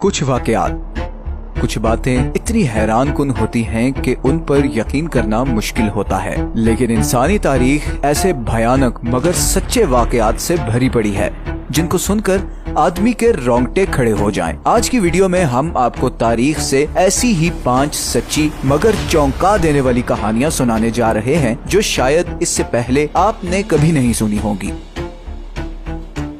कुछ वाकयात, कुछ बातें इतनी हैरानकुन होती हैं कि उन पर यकीन करना मुश्किल होता है। लेकिन इंसानी तारीख ऐसे भयानक मगर सच्चे वाकयात से भरी पड़ी है जिनको सुनकर आदमी के रोंगटे खड़े हो जाएं। आज की वीडियो में हम आपको तारीख से ऐसी ही 5 सच्ची मगर चौंका देने वाली कहानियां सुनाने जा रहे हैं जो शायद इससे पहले आपने कभी नहीं सुनी होंगी।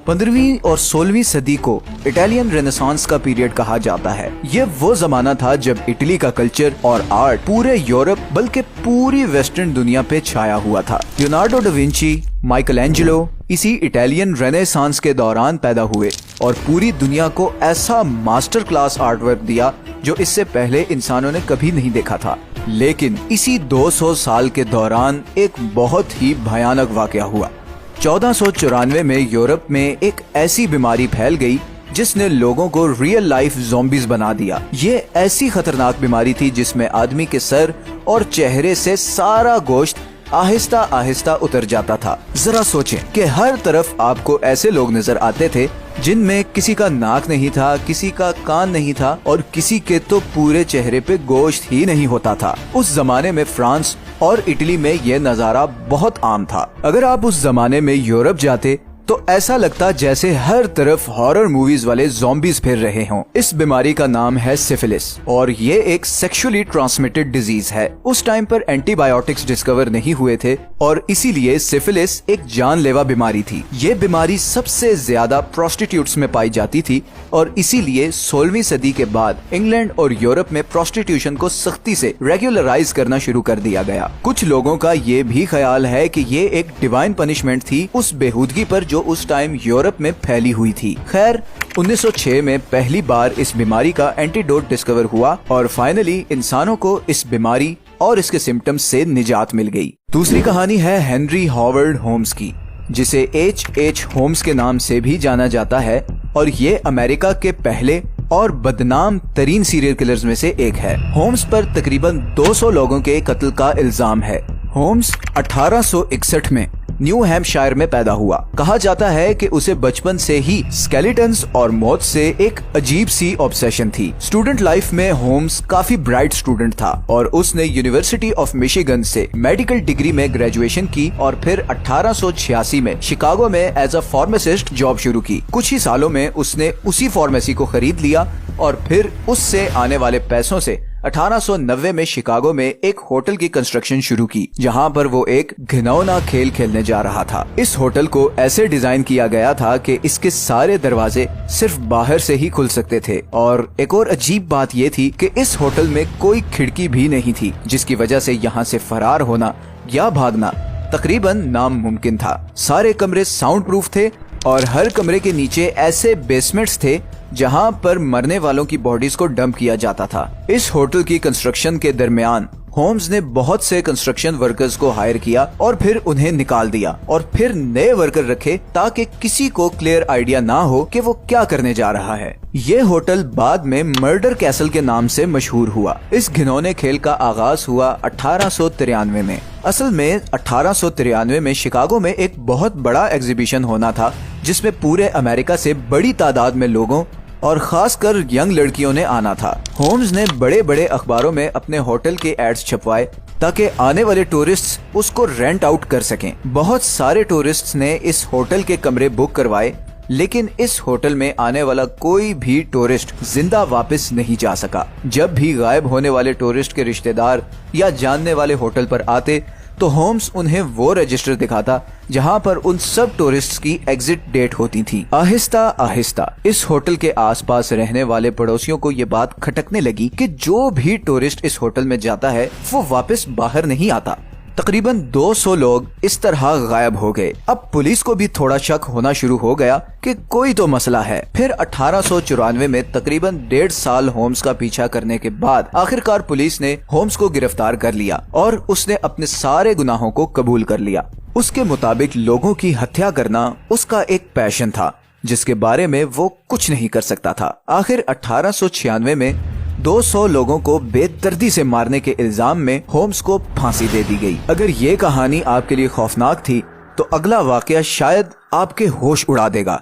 15वीं और 16वीं सदी को इटालियन रेनेसांस का पीरियड कहा जाता है। ये वो जमाना था जब इटली का कल्चर और आर्ट पूरे यूरोप बल्कि पूरी वेस्टर्न दुनिया पे छाया हुआ था। Leonardo da Vinci, Michael Angelo इसी इटालियन रेनेसांस के दौरान पैदा हुए और पूरी दुनिया को ऐसा मास्टर क्लास आर्ट वर्क दिया जो इससे पहले इंसानों ने कभी नहीं देखा था। लेकिन इसी 200 साल के दौरान एक बहुत ही भयानक वाकया हुआ। 1494 में यूरोप में एक ऐसी बीमारी फैल गई जिसने लोगों को रियल लाइफ ज़ॉम्बीज बना दिया। ये ऐसी खतरनाक बीमारी थी जिसमें आदमी के सर और चेहरे से सारा गोश्त आहिस्ता आहिस्ता उतर जाता था। जरा सोचें कि हर तरफ आपको ऐसे लोग नजर आते थे जिनमें किसी का नाक नहीं था, किसी का कान नहीं था और किसी के तो पूरे चेहरे पे गोश्त ही नहीं होता था। उस जमाने में फ्रांस और इटली में ये नजारा बहुत आम था। अगर आप उस जमाने में यूरोप जाते तो ऐसा लगता जैसे हर तरफ हॉरर मूवीज वाले ज़ॉम्बीज फिर रहे हों। इस बीमारी का नाम है सिफिलिस और ये एक सेक्सुअली ट्रांसमिटेड डिजीज है। उस टाइम पर एंटीबायोटिक्स डिस्कवर नहीं हुए थे और इसीलिए सिफिलिस एक जानलेवा बीमारी थी। ये बीमारी सबसे ज्यादा प्रोस्टिट्यूट्स में पाई जाती थी और इसीलिए 16वीं सदी के बाद इंग्लैंड और यूरोप में प्रोस्टिट्यूशन को सख्ती से रेगुलराइज करना शुरू कर दिया गया। कुछ लोगों का ये भी ख्याल है कि ये एक डिवाइन पनिशमेंट थी उस बेहूदगी पर जो उस टाइम यूरोप में फैली हुई थी। खैर 1906 में पहली बार इस बीमारी का एंटीडोट डिस्कवर हुआ और फाइनली इंसानों को इस बीमारी और इसके सिम्टम्स से निजात मिल गई। दूसरी कहानी है हेनरी हॉवर्ड होम्स की, जिसे H.H. होम्स के नाम से भी जाना जाता है और ये अमेरिका के पहले और बदनाम तरीन सीरियल किलर्स में से एक है। होम्स पर तकरीबन 200 लोगों के कत्ल का इल्जाम है। होम्स 1861 में न्यू हैम्पशायर में पैदा हुआ। कहा जाता है कि उसे बचपन से ही स्केलेटन्स और मौत से एक अजीब सी ऑब्सेशन थी। स्टूडेंट लाइफ में होम्स काफी ब्राइट स्टूडेंट था और उसने यूनिवर्सिटी ऑफ मिशिगन से मेडिकल डिग्री में ग्रेजुएशन की और फिर 1886 में शिकागो में एज अ फार्मासिस्ट जॉब शुरू की। कुछ ही सालों में उसने उसी फार्मेसी को खरीद लिया और फिर उससे आने वाले पैसों से 1890 में शिकागो में एक होटल की कंस्ट्रक्शन शुरू की, जहां पर वो एक घिनौना खेल खेलने जा रहा था। इस होटल को ऐसे डिजाइन किया गया था कि इसके सारे दरवाजे सिर्फ बाहर से ही खुल सकते थे और एक और अजीब बात ये थी कि इस होटल में कोई खिड़की भी नहीं थी, जिसकी वजह से यहाँ से फरार होना या भागना तकरीबन नामुमकिन था। सारे कमरे साउंड प्रूफ थे और हर कमरे के नीचे ऐसे बेसमेंट्स थे जहां पर मरने वालों की बॉडीज को डंप किया जाता था। इस होटल की कंस्ट्रक्शन के दरमियान होम्स ने बहुत से कंस्ट्रक्शन वर्कर्स को हायर किया और फिर उन्हें निकाल दिया और फिर नए वर्कर रखे ताकि किसी को क्लियर आइडिया ना हो कि वो क्या करने जा रहा है। ये होटल बाद में मर्डर कैसल के नाम से मशहूर हुआ। इस घिनौने खेल का आगाज हुआ 1893 में। असल में 1893 में शिकागो में एक बहुत बड़ा एग्जीबिशन होना था जिसमें पूरे अमेरिका से बड़ी तादाद में लोगों और खासकर यंग लड़कियों ने आना था। होम्स ने बड़े बड़े अखबारों में अपने होटल के एड्स छपवाए ताकि आने वाले टूरिस्ट्स उसको रेंट आउट कर सकें। बहुत सारे टूरिस्ट्स ने इस होटल के कमरे बुक करवाए, लेकिन इस होटल में आने वाला कोई भी टूरिस्ट जिंदा वापस नहीं जा सका। जब भी गायब होने वाले टूरिस्ट के रिश्तेदार या जानने वाले होटल पर आते तो होम्स उन्हें वो रजिस्टर दिखाता जहां पर उन सब टूरिस्ट्स की एग्जिट डेट होती थी। आहिस्ता आहिस्ता इस होटल के आसपास रहने वाले पड़ोसियों को ये बात खटकने लगी कि जो भी टूरिस्ट इस होटल में जाता है वो वापस बाहर नहीं आता। तकरीबन 200 लोग इस तरह गायब हो गए। अब पुलिस को भी थोड़ा शक होना शुरू हो गया कि कोई तो मसला है। फिर 1894 में तकरीबन 1.5 साल होम्स का पीछा करने के बाद आखिरकार पुलिस ने होम्स को गिरफ्तार कर लिया और उसने अपने सारे गुनाहों को कबूल कर लिया। उसके मुताबिक लोगों की हत्या करना उसका एक पैशन था जिसके बारे में वो कुछ नहीं कर सकता था। आखिर 1896 में 200 लोगों को बेदर्दी से मारने के इल्जाम में होम्स को फांसी दे दी गई। अगर ये कहानी आपके लिए खौफनाक थी तो अगला वाकया शायद आपके होश उड़ा देगा।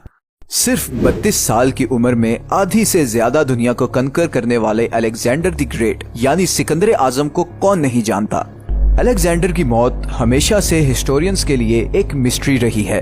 सिर्फ 32 साल की उम्र में आधी से ज्यादा दुनिया को कंकर करने वाले अलेक्जेंडर द ग्रेट यानी सिकंदर आजम को कौन नहीं जानता। अलेक्जेंडर की मौत हमेशा से हिस्टोरियंस के लिए एक मिस्ट्री रही है।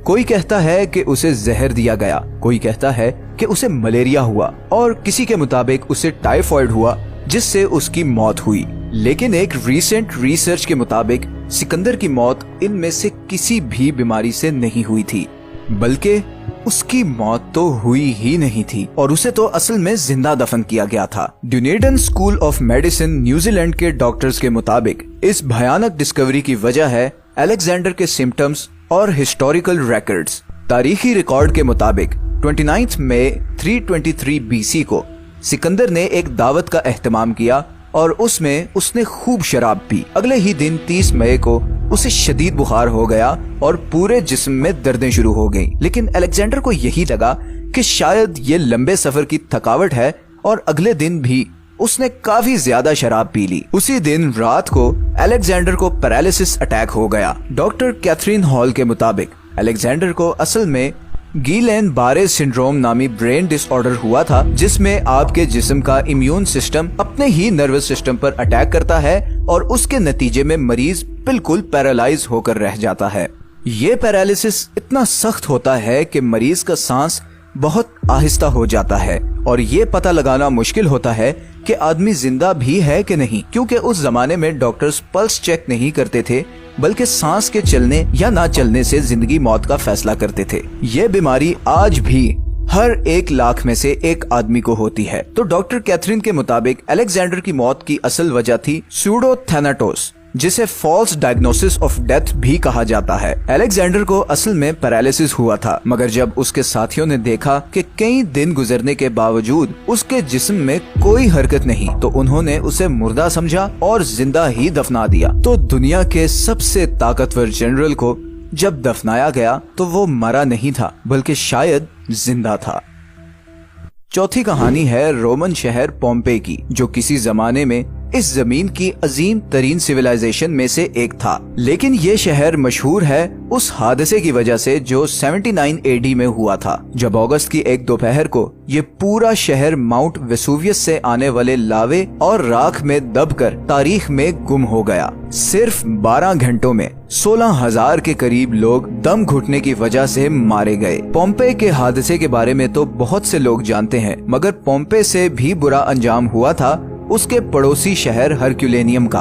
कोई कहता है कि उसे जहर दिया गया, कोई कहता है कि उसे मलेरिया हुआ और किसी के मुताबिक उसे टाइफॉइड हुआ जिससे उसकी मौत हुई। लेकिन एक रीसेंट रिसर्च के मुताबिक सिकंदर की मौत इनमें से किसी भी बीमारी से नहीं हुई थी, बल्कि उसकी मौत तो हुई ही नहीं थी और उसे तो असल में जिंदा दफन किया गया था। ड्यूनेडन स्कूल ऑफ मेडिसिन न्यूजीलैंड के डॉक्टर्स के मुताबिक इस भयानक डिस्कवरी की वजह है अलेक्जेंडर के सिम्टम्स और हिस्टोरिकल रिकॉर्ड्स। तारीखी रिकॉर्ड के मुताबिक 29 मई 323 बीसी को सिकंदर ने एक दावत का एहतमाम किया और उसमें उसने खूब शराब पी। अगले ही दिन 30 मई को उसे शदीद बुखार हो गया और पूरे जिस्म में दर्दें शुरू हो गईं। लेकिन अलेक्जेंडर को यही लगा कि शायद ये लंबे सफर की थकावट है और अगले दिन भी उसने काफी ज्यादा शराब पी ली। उसी दिन रात को अलेक्जेंडर को पैरालिसिस अटैक हो गया। डॉक्टर कैथरीन हॉल के मुताबिक अलेक्जेंडर को असल में गिलेन बारे सिंड्रोम नामी ब्रेन डिसऑर्डर हुआ था, जिसमें आपके जिस्म का इम्यून सिस्टम अपने ही नर्वस सिस्टम पर अटैक करता है और उसके नतीजे में मरीज बिल्कुल पैरालाइज होकर रह जाता है। ये पैरालिसिस इतना सख्त होता है कि मरीज का सांस बहुत आहिस्ता हो जाता है और ये पता लगाना मुश्किल होता है कि आदमी जिंदा भी है कि नहीं, क्योंकि उस जमाने में डॉक्टर्स पल्स चेक नहीं करते थे बल्कि सांस के चलने या ना चलने से जिंदगी मौत का फैसला करते थे। ये बीमारी आज भी हर 1 लाख में से एक आदमी को होती है। तो डॉक्टर कैथरीन के मुताबिक अलेक्जेंडर की मौत की असल वजह थी सूडोथैनाटोस, जिसे फॉल्स डायग्नोसिस ऑफ डेथ भी कहा जाता है। अलेक्जेंडर को असल में पैरालिसिस हुआ था, मगर जब उसके साथियों ने देखा कि कई दिन गुजरने के बावजूद उसके जिस्म में कोई हरकत नहीं, तो उन्होंने उसे मुर्दा समझा और जिंदा ही दफना दिया। तो दुनिया के सबसे ताकतवर जनरल को जब दफनाया गया तो वो मरा नहीं था बल्कि शायद जिंदा था। चौथी कहानी है रोमन शहर पोम्पेई की, जो किसी जमाने में इस जमीन की अजीम तरीन सिविलाइजेशन में से एक था। लेकिन ये शहर मशहूर है उस हादसे की वजह से जो 79 एडी में हुआ था, जब अगस्त की एक दोपहर को ये पूरा शहर माउंट वेसुवियस से आने वाले लावे और राख में दबकर तारीख में गुम हो गया। सिर्फ 12 घंटों में 16,000 के करीब लोग दम घुटने की वजह से मारे गए। पोम्पेई के हादसे के बारे में तो बहुत से लोग जानते हैं, मगर पोम्पेई से भी बुरा अंजाम हुआ था उसके पड़ोसी शहर हरक्यूलेनियम का।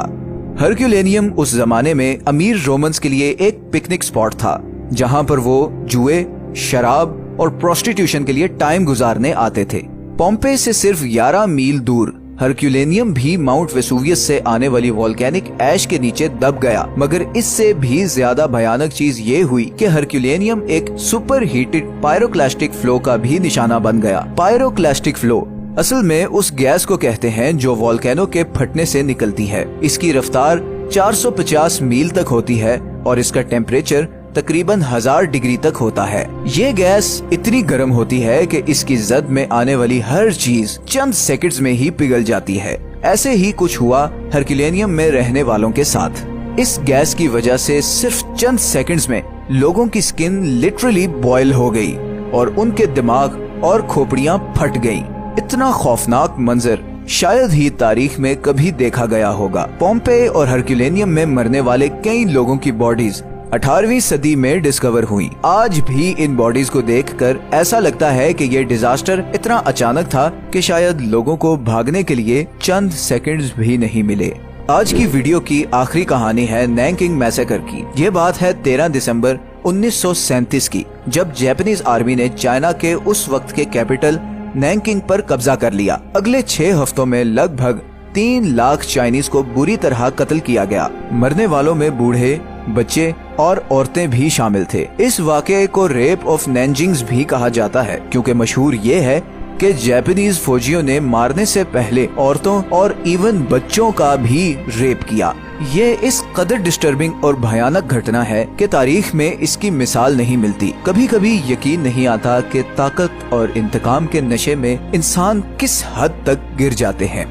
हरक्यूलेनियम उस जमाने में अमीर रोमन्स के लिए एक पिकनिक स्पॉट था, जहां पर वो जुए, शराब और प्रोस्टिट्यूशन के लिए टाइम गुजारने आते थे। पोम्पेई से सिर्फ 11 मील दूर हरक्यूलेनियम भी माउंट वेसुवियस से आने वाली वोल्केनिक ऐश के नीचे दब गया। मगर इससे भी ज्यादा भयानक चीज ये हुई कि हरक्यूलेनियम एक सुपर हीटेड पायरोक्लास्टिक फ्लो का भी निशाना बन गया। पायरोक्लास्टिक फ्लो असल में उस गैस को कहते हैं जो वोल्केनो के फटने से निकलती है। इसकी रफ्तार 450 मील तक होती है और इसका टेम्परेचर तकरीबन 1000 डिग्री तक होता है। ये गैस इतनी गर्म होती है कि इसकी जद में आने वाली हर चीज चंद सेकंड्स में ही पिघल जाती है। ऐसे ही कुछ हुआ हरक्यूलेनियम में रहने वालों के साथ। इस गैस की वजह से सिर्फ चंद सेकंड्स में लोगों की स्किन लिटरली बॉयल हो गई और उनके दिमाग और खोपड़ियां फट गईं। इतना खौफनाक मंजर शायद ही तारीख में कभी देखा गया होगा। पोम्पेई और हरक्यूलेनियम में मरने वाले कई लोगों की बॉडीज 18वीं सदी में डिस्कवर हुई। आज भी इन बॉडीज को देखकर ऐसा लगता है कि ये डिजास्टर इतना अचानक था कि शायद लोगों को भागने के लिए चंद सेकंड्स भी नहीं मिले। आज की वीडियो की आखिरी कहानी है नैनकिंग मैसेकर की। ये बात है 13 दिसंबर 1937 की, जब जापानीज आर्मी ने चाइना के उस वक्त के कैपिटल नैनकिंग पर कब्जा कर लिया। अगले 6 हफ्तों में लगभग 3 लाख चाइनीज को बुरी तरह कत्ल किया गया। मरने वालों में बूढ़े, बच्चे और औरतें भी शामिल थे। इस वाकये को रेप ऑफ नैनजिंग्स भी कहा जाता है, क्योंकि मशहूर ये है कि जापानीज फौजियों ने मारने से पहले औरतों और इवन बच्चों का भी रेप किया। ये इस कदर डिस्टर्बिंग और भयानक घटना है कि तारीख में इसकी मिसाल नहीं मिलती। कभी कभी यकीन नहीं आता कि ताकत और इंतकाम के नशे में इंसान किस हद तक गिर जाते हैं।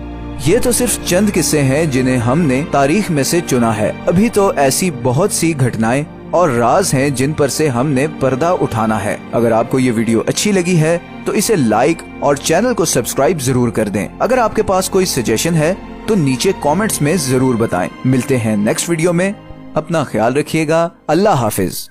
ये तो सिर्फ चंद किस्से हैं जिन्हें हमने तारीख में से चुना है। अभी तो ऐसी बहुत सी घटनाएं और राज हैं जिन पर से हमने पर्दा उठाना है। अगर आपको ये वीडियो अच्छी लगी है तो इसे लाइक और चैनल को सब्सक्राइब जरूर कर दें। अगर आपके पास कोई सजेशन है तो नीचे कमेंट्स में जरूर बताएं। मिलते हैं नेक्स्ट वीडियो में। अपना ख्याल रखिएगा। अल्लाह हाफिज।